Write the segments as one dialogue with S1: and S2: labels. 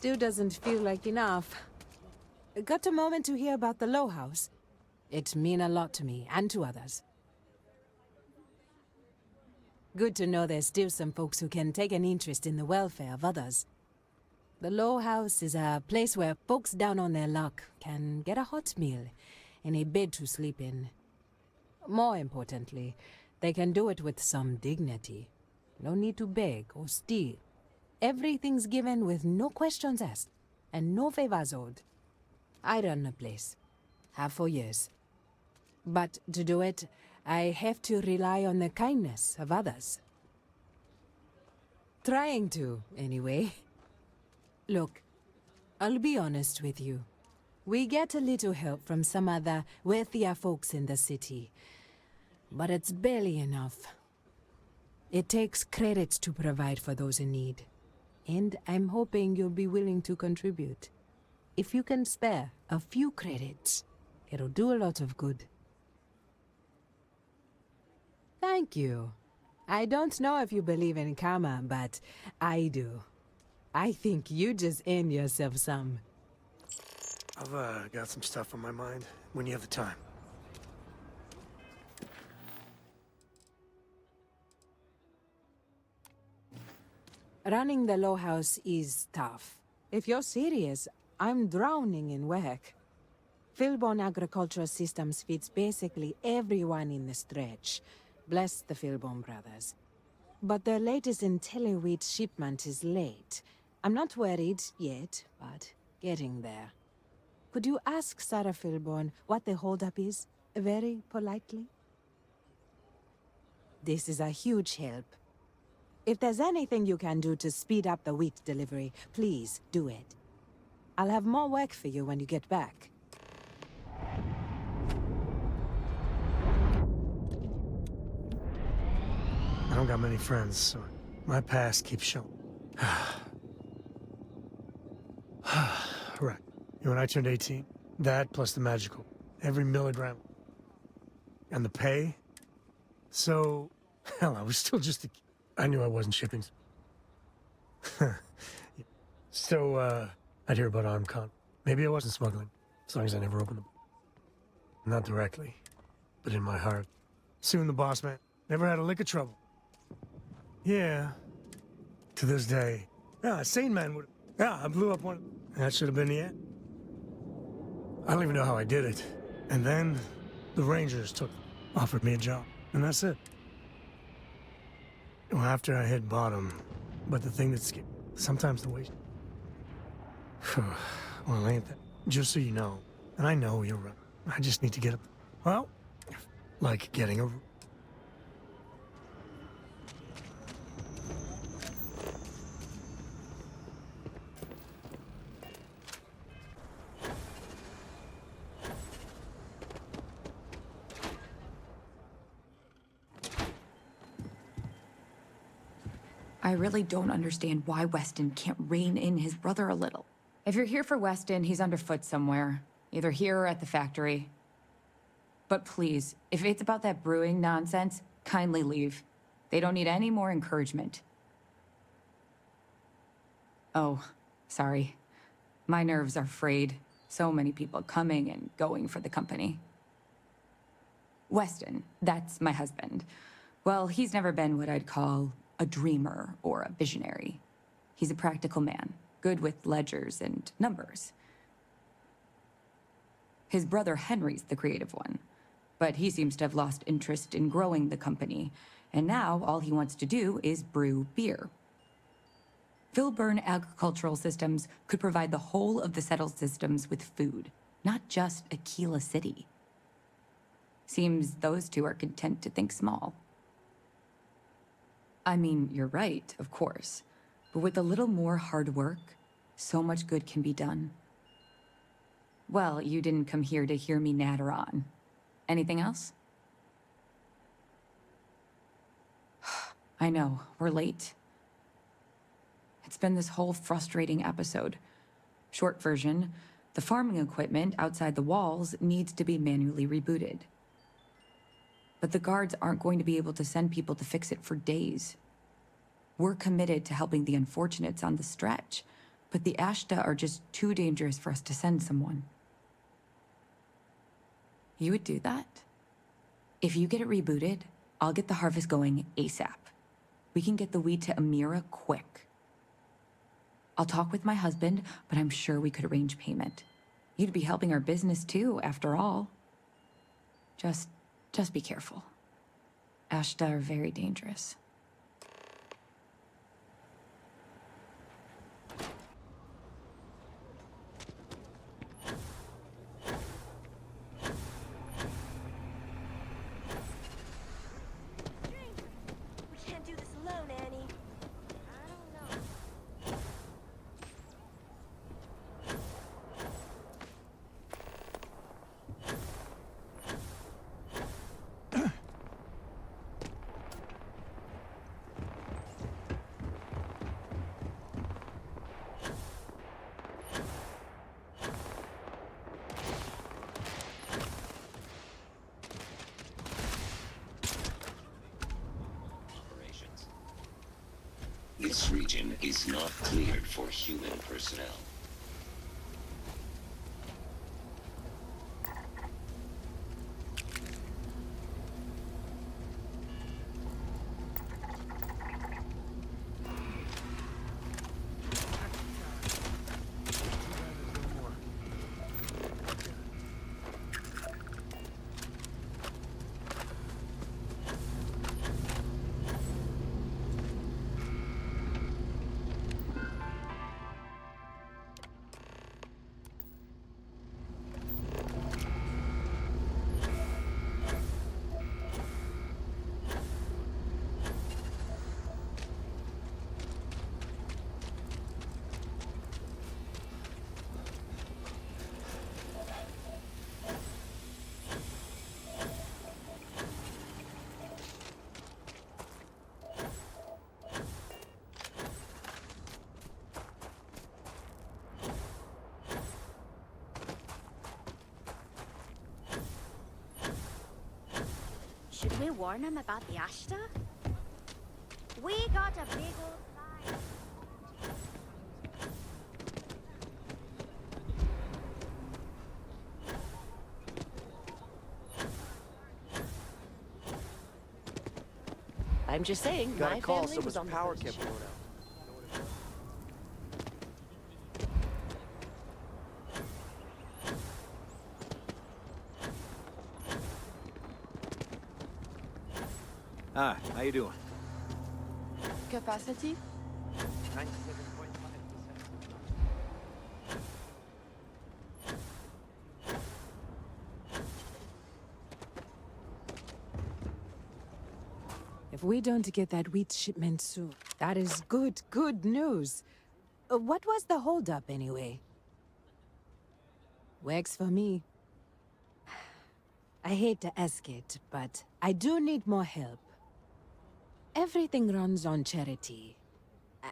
S1: Still doesn't feel like enough. Got a moment to hear about the Low House? It means a lot to me, and to others. Good to know there's still some folks who can take an interest in the welfare of others. The Low House is a place where folks down on their luck can get a hot meal and a bed to sleep in. More importantly, they can do it with some dignity. No need to beg or steal. Everything's given with no questions asked, and no favors owed. I run the place. Have for years. But to do it, I have to rely on the kindness of others. Trying to, anyway. Look, I'll be honest with you. We get a little help from some other wealthier folks in the city, but it's barely enough. It takes credits to provide for those in need, and I'm hoping you'll be willing to contribute. If you can spare a few credits, it'll do a lot of good. Thank you. I don't know if you believe in karma, but I do. I think you just earned yourself some.
S2: I've got some stuff on my mind, when you have the time.
S1: Running the Low House is tough. If you're serious, I'm drowning in work. Philborn Agricultural Systems feeds basically everyone in the stretch. Bless the Philborn brothers. But their latest IntelliWheat shipment is late. I'm not worried yet, but getting there. Could you ask Sarah Philborn what the holdup is, very politely? This is a huge help. If there's anything you can do to speed up the wheat delivery, please do it. I'll have more work for you when you get back.
S2: I don't got many friends, so my past keeps showing. Right. When I turned 18, that plus the magical. Every milligram. And the pay? So, hell, I was still just a kid. I knew I wasn't shipping. So, I'd hear about armed con. Maybe I wasn't smuggling, as long as I never opened them. Not directly, but in my heart. Soon the boss man. Never had a lick of trouble. Yeah. To this day. Yeah, a sane man would. Yeah, I blew up one. That should have been the end. I don't even know how I did it. And then, the Rangers offered me a job. And that's it. Well, after I hit bottom, but the thing that's sometimes the waste. Well, ain't that? Just so you know, and I know you're right. I just need to get up. Well, like getting a.
S3: I really don't understand why Weston can't rein in his brother a little. If you're here for Weston, he's underfoot somewhere. Either here or at the factory. But please, if it's about that brewing nonsense, kindly leave. They don't need any more encouragement. Oh, sorry. My nerves are frayed. So many people coming and going for the company. Weston, that's my husband. Well, he's never been what I'd call a dreamer or a visionary. He's a practical man, good with ledgers and numbers. His brother Henry's the creative one, but he seems to have lost interest in growing the company, and now all he wants to do is brew beer. Philburn Agricultural Systems could provide the whole of the settled systems with food, not just Aquila City. Seems those two are content to think small. I mean, you're right, of course. But with a little more hard work, so much good can be done. Well, you didn't come here to hear me natter on. Anything else? I know, we're late. It's been this whole frustrating episode. Short version, the farming equipment outside the walls needs to be manually rebooted. But the guards aren't going to be able to send people to fix it for days. We're committed to helping the unfortunates on the stretch, but the Ashta are just too dangerous for us to send someone. You would do that? If you get it rebooted, I'll get the harvest going ASAP. We can get the wheat to Amira quick. I'll talk with my husband, but I'm sure we could arrange payment. You'd be helping our business too, after all. Just be careful. Ashta are very dangerous.
S4: We can't do this alone, Annie. I don't know.
S5: Operations. This region is not cleared for human personnel.
S4: Should we warn him about the Ashta? We got a big old line.
S6: I'm just saying,
S7: Got
S6: my
S7: a call,
S6: family was
S7: someone's
S6: on
S7: power
S6: the
S7: kept
S6: first
S7: blowing
S6: ship.
S7: out. Hi, how you doing?
S6: Capacity?
S7: 97.5%.
S1: If we don't get that wheat shipment soon, that is good news. What was the holdup anyway? Works for me. I hate to ask it, but I do need more help. Everything runs on charity.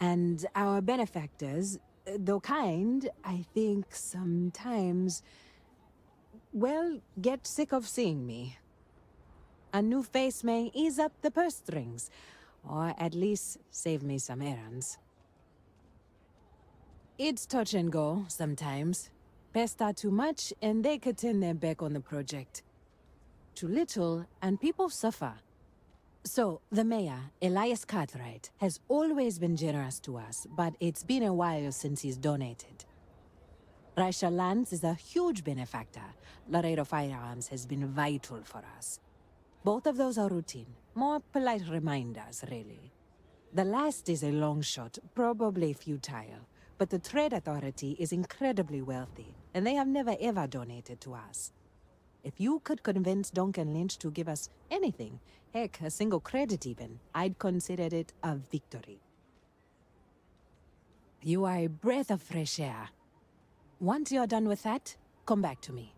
S1: And our benefactors, though kind, I think sometimes, well, get sick of seeing me. A new face may ease up the purse strings, or at least save me some errands. It's touch and go sometimes. Pester too much, and they could turn their back on the project. Too little, and people suffer. So, the mayor, Elias Cartwright, has always been generous to us, but it's been a while since he's donated. Raisha Lands is a huge benefactor. Laredo Firearms has been vital for us. Both of those are routine, more polite reminders, really. The last is a long shot, probably futile, but the Trade Authority is incredibly wealthy, and they have never ever donated to us. If you could convince Duncan Lynch to give us anything, heck, a single credit even, I'd consider it a victory. You are a breath of fresh air. Once you're done with that, come back to me.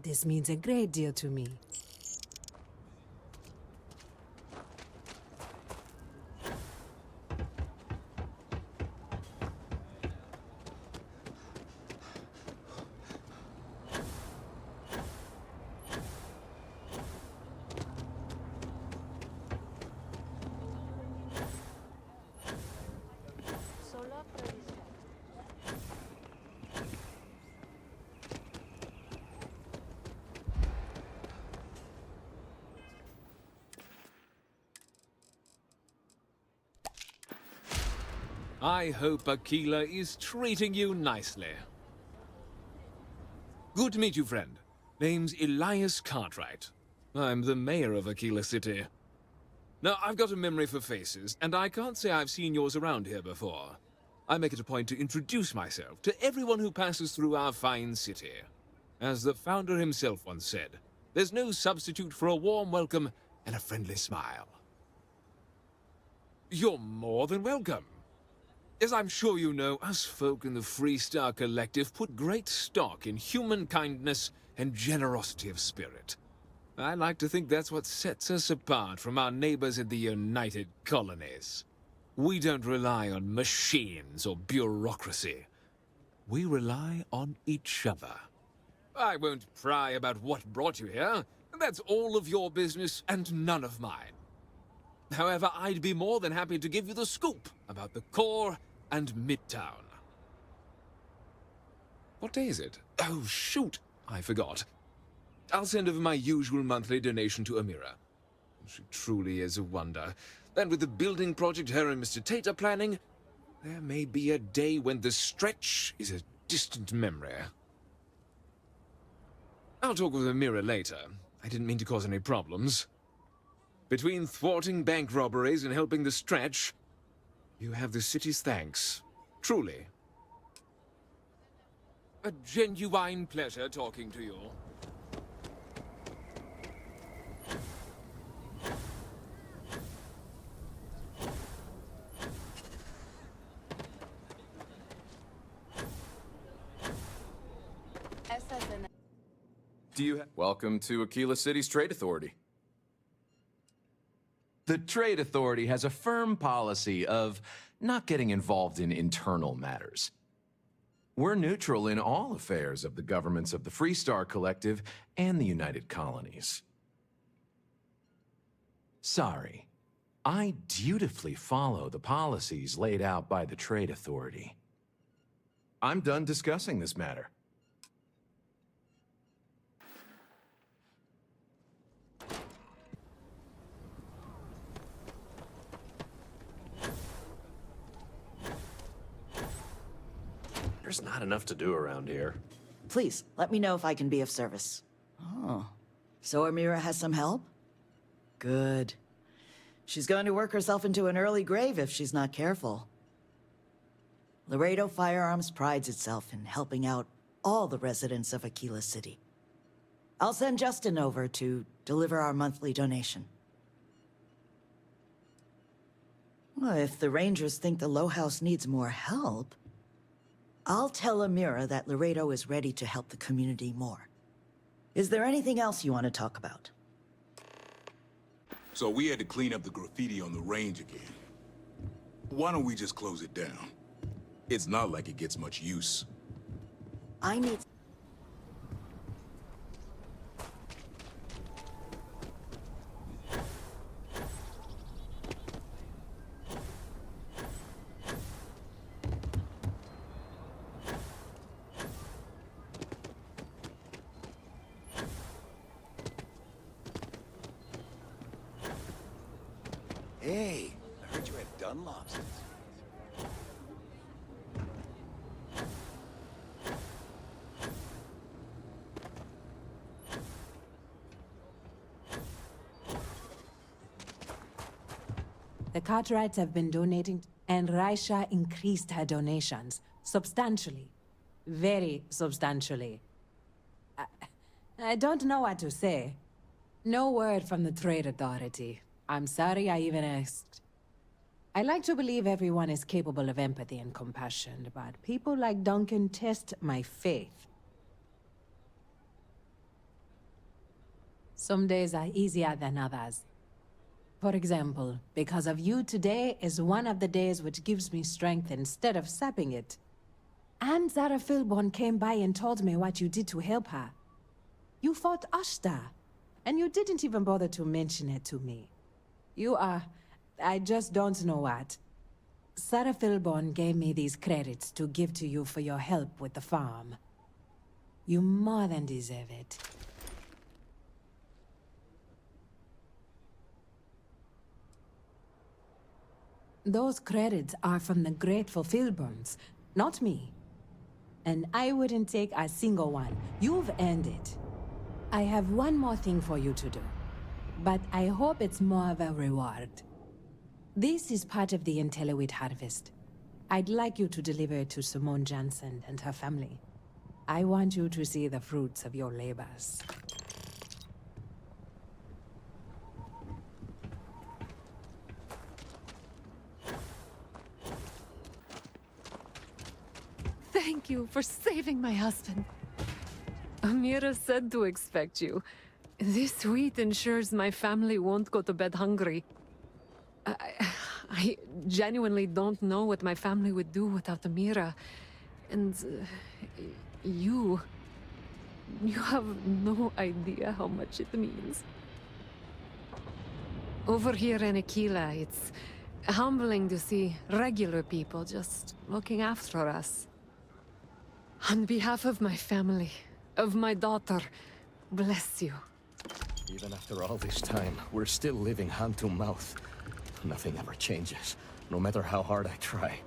S1: This means a great deal to me.
S6: I hope Aquila is treating you nicely. Good to meet you, friend. Name's Elias Cartwright. I'm the mayor of Aquila City. Now, I've got a memory for faces, and I can't say I've seen yours around here before. I make it a point to introduce myself to everyone who passes through our fine city. As the founder himself once said, there's no substitute for a warm welcome and a friendly smile. You're more than welcome. As I'm sure you know, us folk in the Freestar Collective put great stock in human kindness and generosity of spirit. I like to think that's what sets us apart from our neighbors in the United Colonies. We don't rely on machines or bureaucracy. We rely on each other. I won't pry about what brought you here. That's all of your business and none of mine. However, I'd be more than happy to give you the scoop about the core and Midtown. What day is it? Oh, shoot! I forgot. I'll send over my usual monthly donation to Amira. She truly is a wonder. And with the building project her and Mr. Tate are planning, there may be a day when the stretch is a distant memory. I'll talk with Amira later. I didn't mean to cause any problems. Between thwarting bank robberies and helping the stretch, you have the city's thanks. Truly. A genuine pleasure talking to you.
S8: Welcome to Aquila City's Trade Authority. The Trade Authority has a firm policy of not getting involved in internal matters. We're neutral in all affairs of the governments of the Freestar Collective and the United Colonies. Sorry, I dutifully follow the policies laid out by the Trade Authority. I'm done discussing this matter. There's not enough to do around here.
S9: Please, let me know if I can be of service. Oh, so Amira has some help? Good. She's going to work herself into an early grave if she's not careful. Laredo Firearms prides itself in helping out all the residents of Aquila City. I'll send Justin over to deliver our monthly donation. Well, if the Rangers think the Low House needs more help, I'll tell Amira that Laredo is ready to help the community more. Is there anything else you want to talk about?
S10: So we had to clean up the graffiti on the range again. Why don't we just close it down? It's not like it gets much use.
S9: I need...
S7: Hey, I heard you had Dunlops.
S1: The Cartwrights have been donating, and Raisha increased her donations substantially. Very substantially. I don't know what to say. No word from the Trade Authority. I'm sorry I even asked. I like to believe everyone is capable of empathy and compassion, but people like Duncan test my faith. Some days are easier than others. For example, because of you, today is one of the days which gives me strength instead of sapping it. And Zara Philborn came by and told me what you did to help her. You fought Ashta, and you didn't even bother to mention it to me. You are... I just don't know what. Sarah Philborn gave me these credits to give to you for your help with the farm. You more than deserve it. Those credits are from the grateful Filburns, not me. And I wouldn't take a single one. You've earned it. I have one more thing for you to do, but I hope it's more of a reward. This is part of the Intellowit harvest. I'd like you to deliver it to Simone Jansen and her family. I want you to see the fruits of your labors.
S11: Thank you for saving my husband. Amira said to expect you. This wheat ensures my family won't go to bed hungry. I genuinely don't know what my family would do without Amira. And you have no idea how much it means. Over here in Aquila, it's humbling to see regular people just looking after us. On behalf of my family, of my daughter, bless you.
S12: Even after all this time, we're still living hand to mouth. Nothing ever changes, no matter how hard I try.